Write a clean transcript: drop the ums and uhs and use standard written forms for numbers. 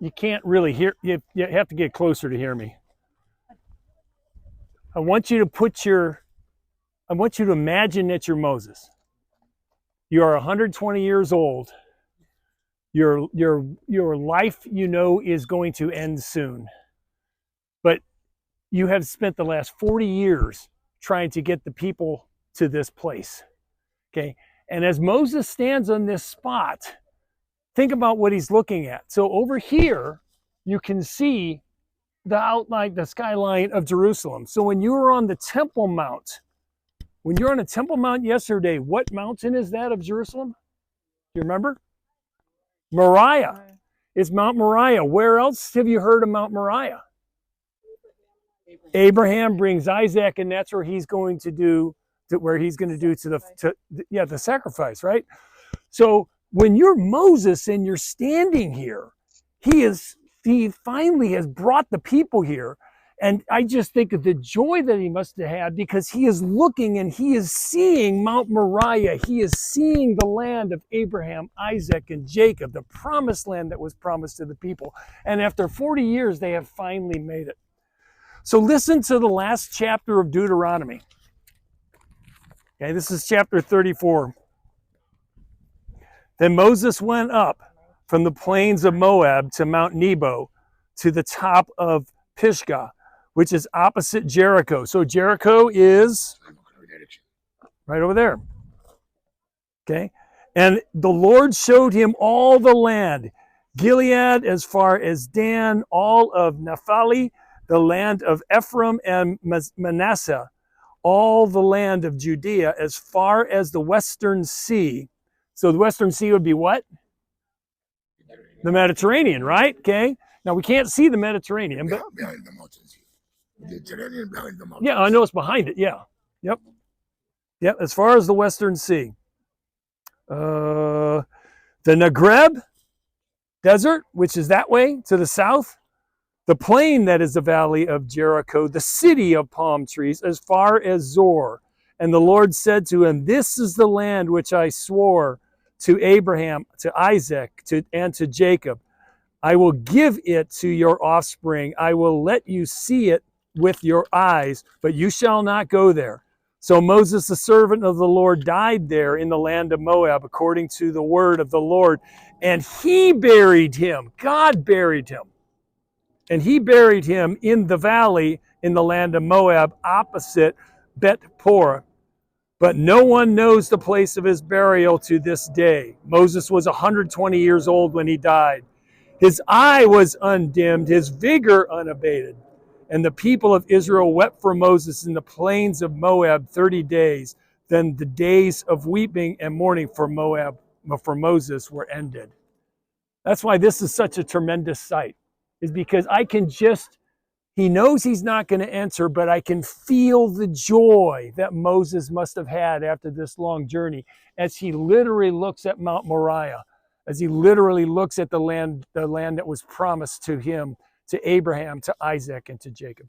you can't really hear. You have to get closer to hear me. I want you to imagine that you're Moses. You are 120 years old. Your life, is going to end soon. But you have spent the last 40 years trying to get the people to this place. Okay? And as Moses stands on this spot, think about what he's looking at. So over here, you can see the outline, the skyline of Jerusalem. So when you were on the Temple Mount, yesterday, what mountain is that of Jerusalem? Do you remember? Moriah. It's Mount Moriah. Where else have you heard of Mount Moriah? Abraham brings Isaac, and that's where he's going to do the sacrifice, right? So when you're Moses and you're standing here, he finally has brought the people here. And I just think of the joy that he must have had, because he is looking and he is seeing Mount Moriah. He is seeing the land of Abraham, Isaac, and Jacob, the promised land that was promised to the people. And after 40 years, they have finally made it. So listen to the last chapter of Deuteronomy. Okay, this is chapter 34. Then Moses went up from the plains of Moab to Mount Nebo, to the top of Pisgah, which is opposite Jericho. So Jericho is right over there. Okay? And the Lord showed him all the land, Gilead as far as Dan, all of Naphtali, the land of Ephraim and Manasseh, all the land of Judea as far as the western sea. So the western sea would be what? The Mediterranean, right? Okay. Now we can't see the Mediterranean, but behind the mountains. Mediterranean behind the mountains. Yeah, I know it's behind it. Yeah. Yep. Yep. As far as the western sea. The Negev desert, which is that way to the south. The plain that is the valley of Jericho, the city of palm trees, as far as Zor. And the Lord said to him, this is the land which I swore to Abraham, to Isaac, and to Jacob. I will give it to your offspring. I will let you see it with your eyes, but you shall not go there. So Moses, the servant of the Lord, died there in the land of Moab, according to the word of the Lord. And he buried him. God buried him. And he buried him in the valley in the land of Moab, opposite Bet-Peor. But no one knows the place of his burial to this day. Moses was 120 years old when he died. His eye was undimmed, his vigor unabated. And the people of Israel wept for Moses in the plains of Moab 30 days. Then the days of weeping and mourning for Moses were ended. That's why this is such a tremendous sight, is because he knows he's not going to enter, but I can feel the joy that Moses must have had after this long journey as he literally looks at Mount Moriah, as he literally looks at the land that was promised to him, to Abraham, to Isaac, and to Jacob.